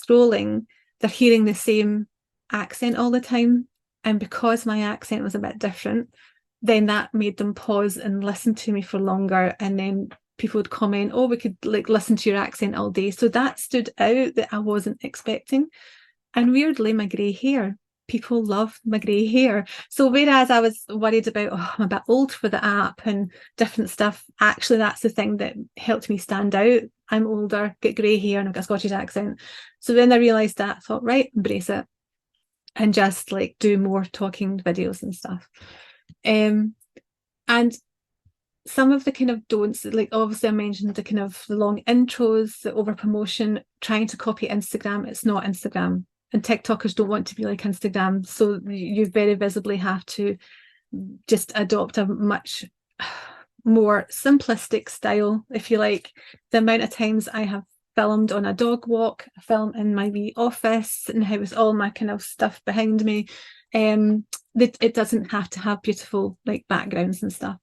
scrolling, they're hearing the same accent all the time. And because my accent was a bit different, then that made them pause and listen to me for longer. And then people would comment, oh, we could like listen to your accent all day. So that stood out that I wasn't expecting. And weirdly, my grey hair. People love my grey hair. So whereas I was worried about, oh, I'm a bit old for the app and different stuff, actually that's the thing that helped me stand out. I'm older, get grey hair, and I've got a Scottish accent. So when I realised that, I thought, right, embrace it and just like do more talking videos and stuff. And some of the kind of don'ts, like obviously I mentioned the kind of the long intros, the over promotion, trying to copy Instagram. It's not Instagram, and TikTokers don't want to be like Instagram. So you very visibly have to just adopt a much more simplistic style, if you like. The amount of times I have filmed on a dog walk, I film in my wee office and how it's all my kind of stuff behind me. It doesn't have to have beautiful like backgrounds and stuff.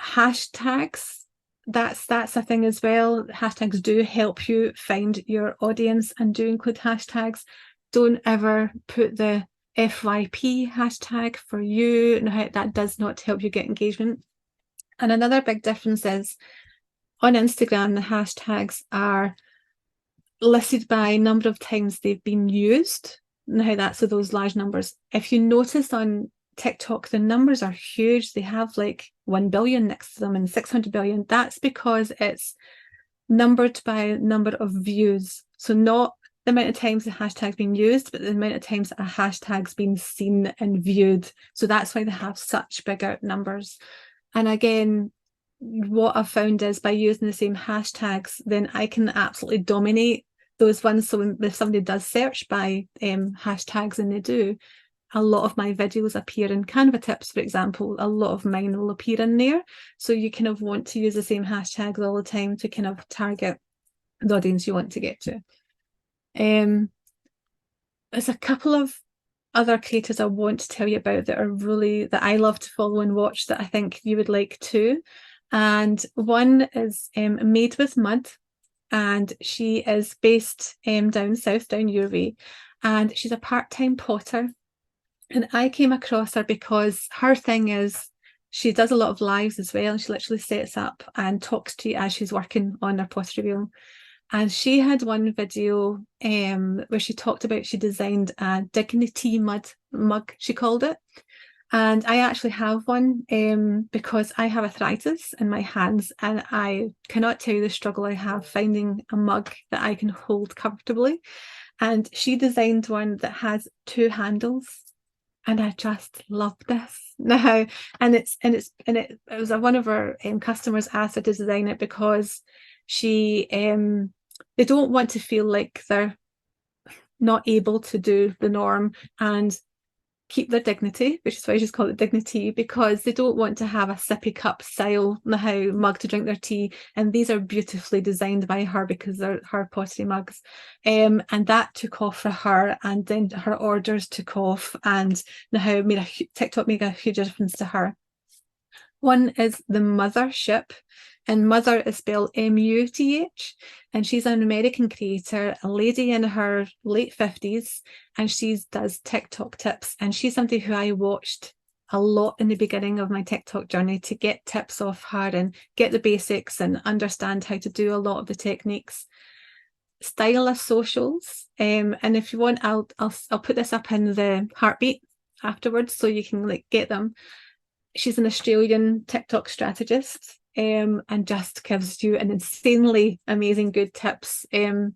Hashtags, that's a thing as well. Hashtags do help you find your audience and do include hashtags. Don't ever put the FYP hashtag for you. No, that does not help you get engagement. And another big difference is on Instagram, the hashtags are listed by number of times they've been used. Now that's with those large numbers. If you notice on TikTok, the numbers are huge. They have like 1 billion next to them and 600 billion. That's because it's numbered by number of views. So not the amount of times the hashtag's been used, but the amount of times a hashtag's been seen and viewed. So that's why they have such bigger numbers. And again, what I've found is by using the same hashtags, then I can absolutely dominate those ones. So if somebody does search by hashtags, and they do, a lot of my videos appear in Canva tips, for example. A lot of mine will appear in there. So you kind of want to use the same hashtags all the time to kind of target the audience you want to get to. There's a couple of other creators I want to tell you about that are really, that I love to follow and watch, that I think you would like too. And one is Made with Mud, and she is based down south, down your way, and she's a part-time potter. And I came across her because her thing is she does a lot of lives as well. And she literally sets up and talks to you as she's working on her pottery wheel. And she had one video where she talked about, she designed a dignity mug, she called it. And I actually have one because I have arthritis in my hands, and I cannot tell you the struggle I have finding a mug that I can hold comfortably. And she designed one that has 2 handles. And I just love this now. And it was one of our customers asked her to design it because she they don't want to feel like they're not able to do the norm and keep their dignity, which is why she's called it Dignity, because they don't want to have a sippy cup style mug to drink their tea. And these are beautifully designed by her because they're her pottery mugs. And that took off for her, and then her orders took off, and now TikTok made a huge difference to her. One is the Mothership, and Mother is spelled M-U-T-H, and she's an American creator, a lady in her late 50s, and she does TikTok tips. And she's somebody who I watched a lot in the beginning of my TikTok journey to get tips off her and get the basics and understand how to do a lot of the techniques. Stylist Socials, and if you want, I'll put this up in the heartbeat afterwards so you can like get them. She's an Australian TikTok strategist, and just gives you an insanely amazing good tips. And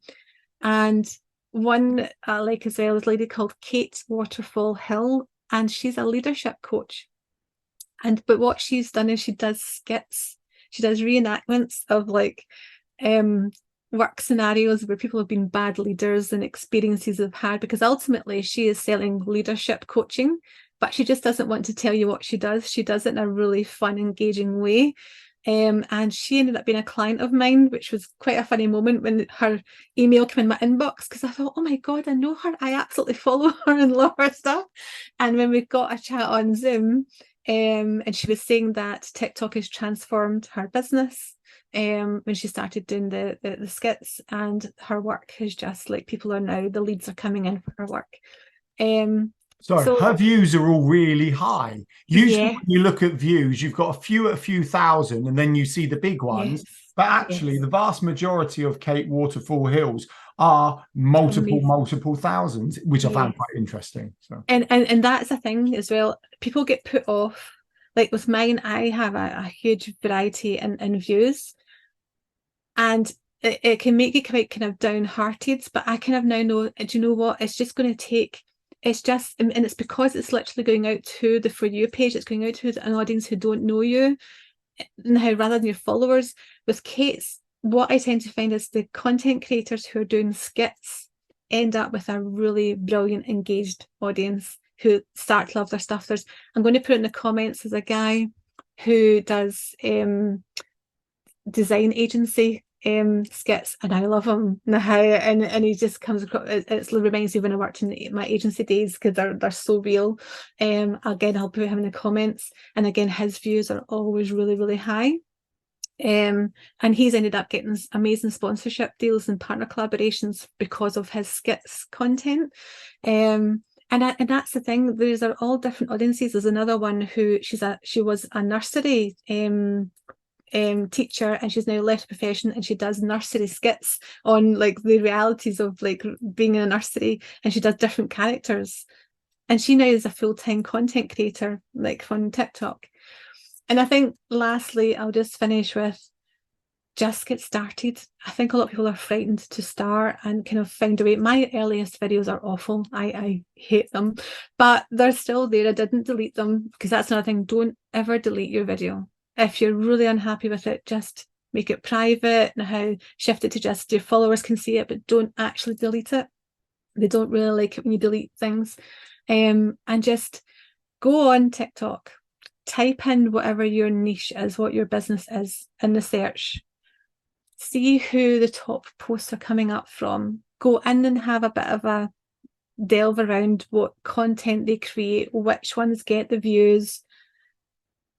one I like as well is a lady called Kate Waterfall Hill, and she's a leadership coach. But what she's done is she does skits, she does reenactments of like work scenarios where people have been bad leaders and experiences they've had, because ultimately she is selling leadership coaching, but she just doesn't want to tell you what she does. She does it in a really fun, engaging way. And she ended up being a client of mine, which was quite a funny moment when her email came in my inbox, because I thought, oh my God, I know her. I absolutely follow her and love her stuff. And when we got a chat on Zoom, and she was saying that TikTok has transformed her business. when she started doing the skits, and her work is just like, people are now, the leads are coming in for her work. So her views are all really high. Usually yeah, when you look at views, you've got a few thousand, and then you see the big ones. yes, But actually, yes, the vast majority of Kate Waterfall Hills are multiple, amazing. multiple thousands, which I found Yes. quite interesting. So And that's the thing as well. People get put off. Like with mine, I have a huge variety in views, and it can make you quite kind of downhearted. But I kind of now know, do you know what? It's just going to take. It's just, and it's because it's literally going out to the For You page. It's going out to an audience who don't know you now, rather than your followers. With Kate's, what I tend to find is the content creators who are doing skits end up with a really brilliant, engaged audience who start to love their stuff. I'm going to put in the comments, there's a guy who does design agency skits, and I love him now, and he just comes across, it reminds me when I worked in my agency days, because they're so real. Again, I'll put him in the comments, and again, his views are always really, really high. And he's ended up getting amazing sponsorship deals and partner collaborations because of his skits content. And that's the thing, these are all different audiences. There's another one who she was a nursery teacher, and she's now left the profession, and she does nursery skits on like the realities of like being in a nursery, and she does different characters, and she now is a full-time content creator like on TikTok. And I think lastly, I'll just finish with, just get started. I think a lot of people are frightened to start and kind of find a way. My earliest videos are awful. I hate them, but they're still there. I didn't delete them, because that's another thing. Don't ever delete your video. If you're really unhappy with it, just make it private. Now shift it to just your followers can see it, but don't actually delete it. They don't really like it when you delete things. And just go on TikTok, type in whatever your niche is, what your business is in the search. See who the top posts are coming up from. Go in and have a bit of a delve around what content they create, which ones get the views,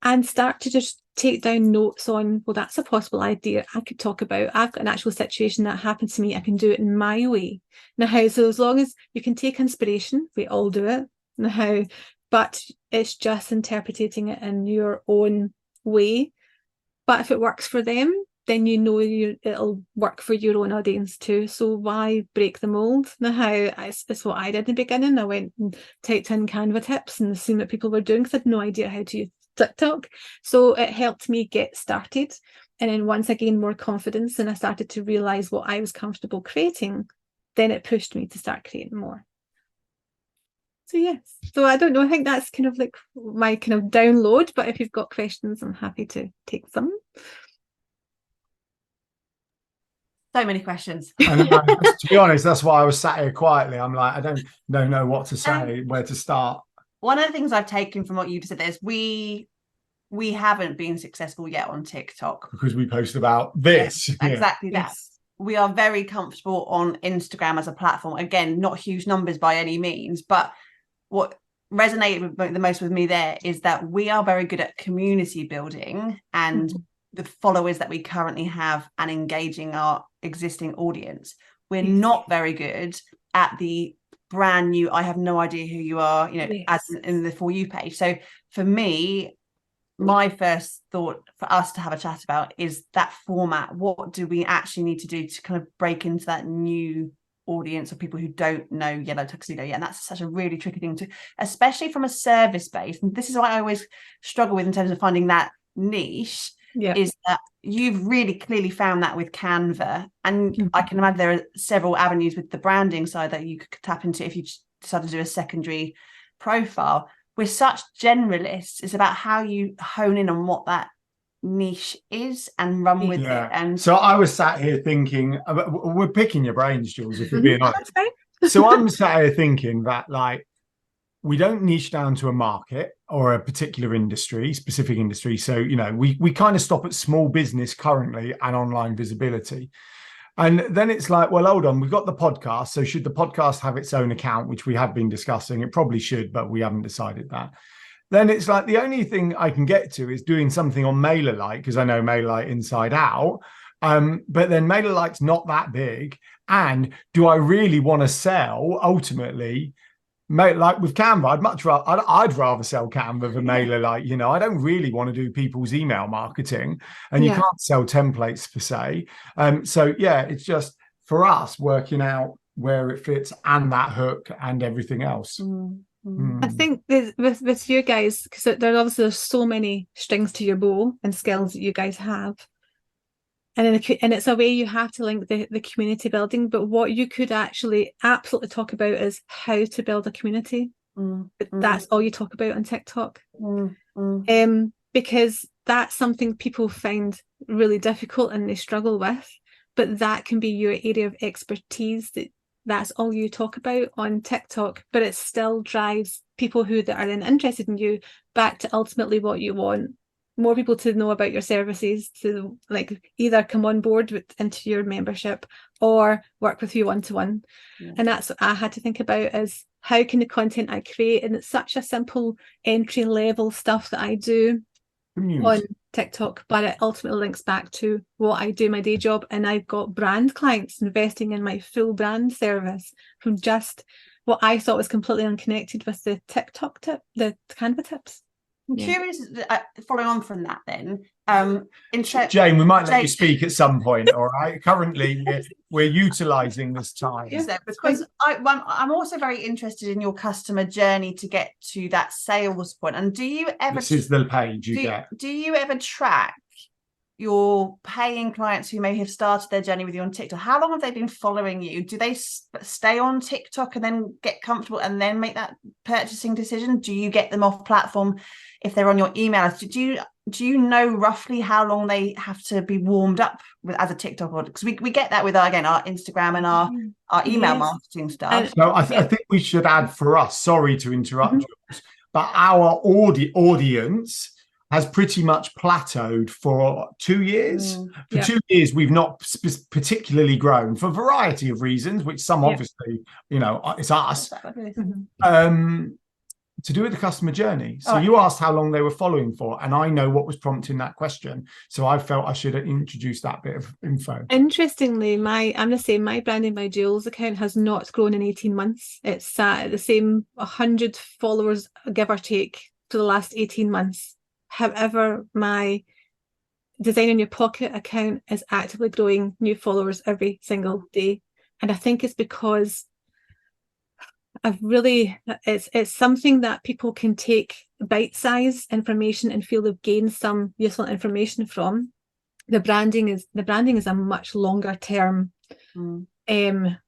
and start to just take down notes on, well, that's a possible idea I could talk about. I've got an actual situation that happened to me. I can do it in my way. Now, so as long as you can take inspiration, we all do it now, but it's just interpreting it in your own way. But if it works for them, then you know it'll work for your own audience too. So why break the mold? Now, it's what I did in the beginning. I went and typed in Canva tips and seen what people were doing, because I had no idea how to use TikTok. So it helped me get started. And then once I gained more confidence and I started to realize what I was comfortable creating, then it pushed me to start creating more. So yes, so I don't know, I think that's kind of like my kind of download, but if you've got questions, I'm happy to take them. So many questions. to be honest, that's why I was sat here quietly. I'm like, I don't know what to say, where to start. One of the things I've taken from what you said is we haven't been successful yet on TikTok, because we post about this. Yes, exactly that. Yes. We are very comfortable on Instagram as a platform. Again, not huge numbers by any means, but what resonated the most with me there is that we are very good at community building and the followers that we currently have and engaging our existing audience. We're not very good at the brand new, I have no idea who you are, as in the For You page. So for me, my first thought for us to have a chat about is that format. What do we actually need to do to kind of break into that new audience of people who don't know Yellow Tuxedo yet? And that's such a really tricky thing to, especially from a service base. And this is what I always struggle with in terms of finding that niche. Is that you've really clearly found that with Canva, and I can imagine there are several avenues with the branding side that you could tap into if you decide to do a secondary profile. We're such generalists. It's about how you hone in on what that niche is and run with it. And so I was sat here thinking, we're picking your brains, Jules, if you're being honest. So I'm sat here thinking that, like, we don't niche down to a market or a particular industry, specific industry. So, we kind of stop at small business currently and online visibility. And then it's like, well, hold on, we've got the podcast. So should the podcast have its own account, which we have been discussing? It probably should, but we haven't decided that. then it's like the only thing I can get to is doing something on MailerLite, because I know MailerLite inside out. But then MailerLite's not that big. And do I really want to sell ultimately? Like with Canva, I'd rather sell Canva than MailerLite. You know, I don't really want to do people's email marketing, and you can't sell templates per se. So yeah, it's just for us working out where it fits and that hook and everything else. I think with you guys, because there's so many strings to your bow and skills that you guys have. And it's a way you have to link the community building, but what you could actually absolutely talk about is how to build a community. That's all you talk about on TikTok. Because that's something people find really difficult and they struggle with, but that can be your area of expertise. That's all you talk about on TikTok, but it still drives people who that are then interested in you back to ultimately what you want. More people to know about your services, to like either come on board into your membership or work with you one-to-one. And that's what I had to think about, is how can the content I create, and it's such a simple entry level stuff that I do on TikTok, but it ultimately links back to what I do my day job. And I've got brand clients investing in my full brand service from just what I thought was completely unconnected with the TikTok tip, the Canva tips. I'm curious, following on from that then, Jane, we might let you speak at some point, all right? Currently, we're utilising this time. Because I'm also very interested in your customer journey to get to that sales point. And do you ever... This is the page you get. Do you ever track your paying clients who may have started their journey with you on TikTok? How long have they been following you? Do they stay on TikTok and then get comfortable and then make that purchasing decision? Do you get them off platform if they're on your email? Do you know roughly how long they have to be warmed up with as a TikTok audience? Because we get that with our Instagram and our email marketing stuff. So I think we should add for us, sorry to interrupt, Jules, but our audience has pretty much plateaued for 2 years. For 2 years, we've not particularly grown for a variety of reasons, which some obviously, you know, it's us. To do with the customer journey. So you asked how long they were following for, and I know what was prompting that question. So I felt I should introduce that bit of info. Interestingly, I'm the same. My Branding by Jules account has not grown in 18 months. It's sat at the same 100 followers, give or take, for the last 18 months. However, my Design in Your Pocket account is actively growing new followers every single day. And I think it's because it's something that people can take bite-sized information and feel they've gained some useful information from. The branding is a much longer term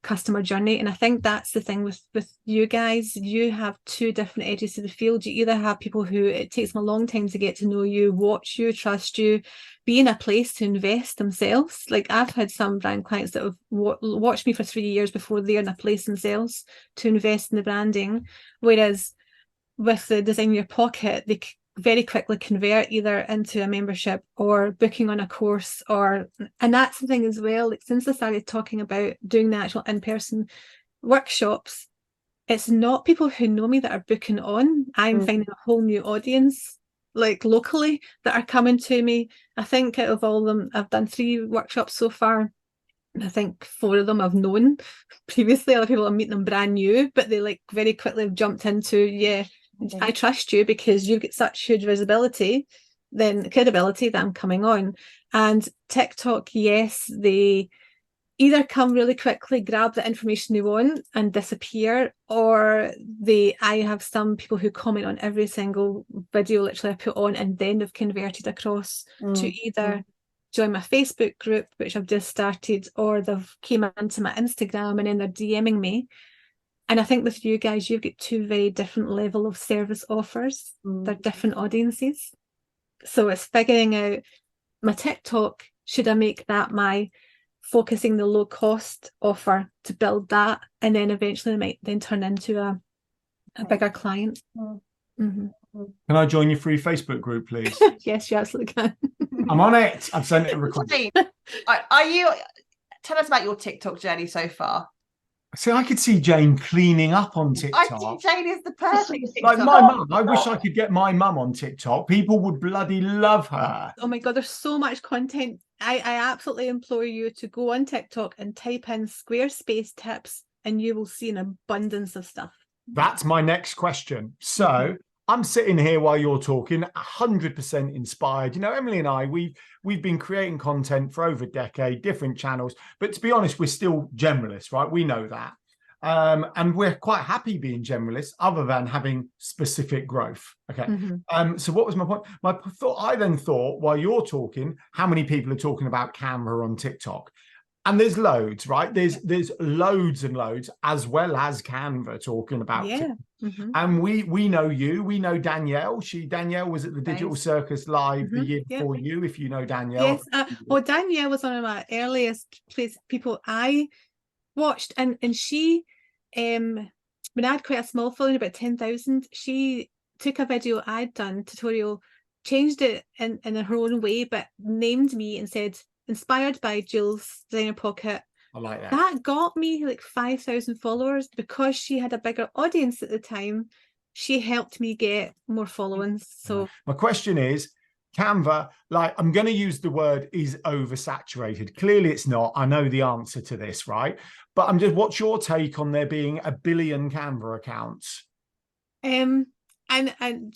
customer journey, and I think that's the thing with you guys. You have two different edges to the field. You either have people who it takes them a long time to get to know you, watch you, trust you, be in a place to invest themselves. Like I've had some brand clients that have watched me for 3 years before they're in a place themselves to invest in the branding, whereas with the Design in Your Pocket, they very quickly convert either into a membership or booking on a course, and that's the thing as well. Like since I started talking about doing the actual in-person workshops, it's not people who know me that are booking on. I'm finding a whole new audience, like locally, that are coming to me. I think out of all of them, I've done 3 workshops so far. I think 4 of them I've known previously. Other people I'm meeting them brand new, but they like very quickly have jumped into, I trust you because you've got such huge visibility, then credibility that I'm coming on. And TikTok, yes, they either come really quickly, grab the information they want and disappear, or I have some people who comment on every single video literally I put on, and then they've converted across to either join my Facebook group, which I've just started, or they've came into my Instagram and then they're DMing me. And I think with you guys, you've got 2 very different level of service offers. They're different audiences. So it's figuring out my TikTok, should I make that my focusing the low cost offer to build that, and then eventually it might then turn into a bigger client. Can I join your free Facebook group, please? Yes, you absolutely can. I'm on it. I've sent it a request. Tell us about your TikTok journey so far. See, I could see Jane cleaning up on I TikTok. think Jane is the perfect Like TikTok. my mum, I wish I could get my mum on TikTok. People would bloody love her. Oh my God, there's so much content. I absolutely implore you to go on TikTok and type in Squarespace tips, and you will see an abundance of stuff. That's my next question. So I'm sitting here while you're talking, 100% inspired. You know, Emily and I, we've been creating content for over a decade, different channels. But to be honest, we're still generalists, right? We know that. And we're quite happy being generalists, other than having specific growth. Okay. So what was my point? I then thought, while you're talking, how many people are talking about Canva on TikTok? And there's loads, right? There's loads and loads, as well as Canva talking about Yeah. And we know you. We know Danielle. Danielle was at the Digital Circus Live the year before you, if you know Danielle. Yes. Well, Danielle was one of my earliest people I watched, and she when I had quite a small following, about 10,000, she took a video I'd done, tutorial, changed it in her own way, but named me and said, inspired by Jules Designer Pocket. I like that. That got me like 5,000 followers because she had a bigger audience at the time. She helped me get more followings. So my question is, Canva, like, I'm going to use the word is oversaturated. Clearly it's not. I know the answer to this, right? But what's your take on there being 1 billion Canva accounts? And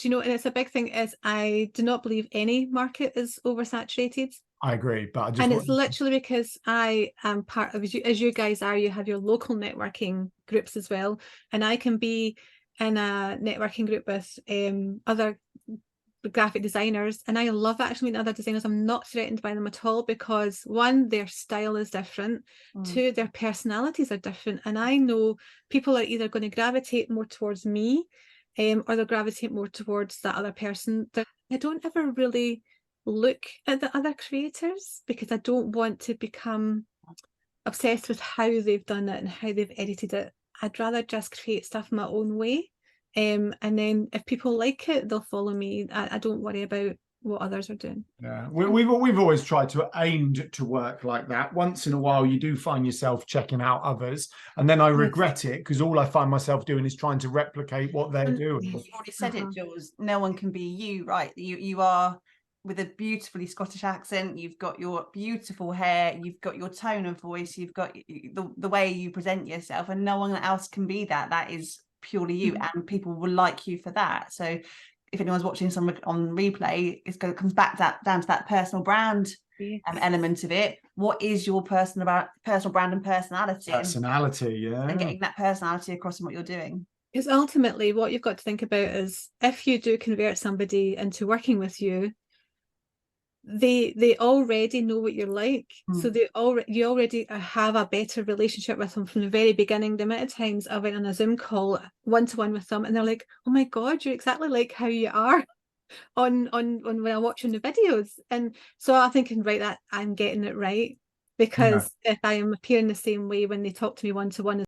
you know, and it's a big thing, is I do not believe any market is oversaturated. I agree, but it's literally because I am part of, as you guys are, you have your local networking groups as well, and I can be in a networking group with other graphic designers, and I love actually meeting other designers. I'm not threatened by them at all, because one, their style is different, two, their personalities are different, and I know people are either going to gravitate more towards me or they'll gravitate more towards that other person. I don't ever really look at the other creators, because I don't want to become obsessed with how they've done it and how they've edited it. I'd rather just create stuff my own way, and then if people like it, they'll follow me. I don't worry about what others are doing. Yeah, we've always tried to aim to work like that. Once in a while you do find yourself checking out others, and then I regret it, because all I find myself doing is trying to replicate what they're doing. You've already said it, Jules. No one can be you, right? You are, with a beautifully Scottish accent, you've got your beautiful hair, you've got your tone of voice, you've got the way you present yourself, and no one else can be that. That is purely you, and people will like you for that. So if anyone's watching some on replay, it comes back down to that personal brand element of it. What is your personal brand and personality? And getting that personality across in what you're doing. Because ultimately what you've got to think about is, if you do convert somebody into working with you, they already know what you're like, so you already have a better relationship with them from the very beginning. The amount of times I went on a Zoom call one-to-one with them, and they're like, oh my God, you're exactly like how you are on when I watch on the videos. And so I think, right, that I'm getting it right, because if I am appearing the same way when they talk to me one-to-one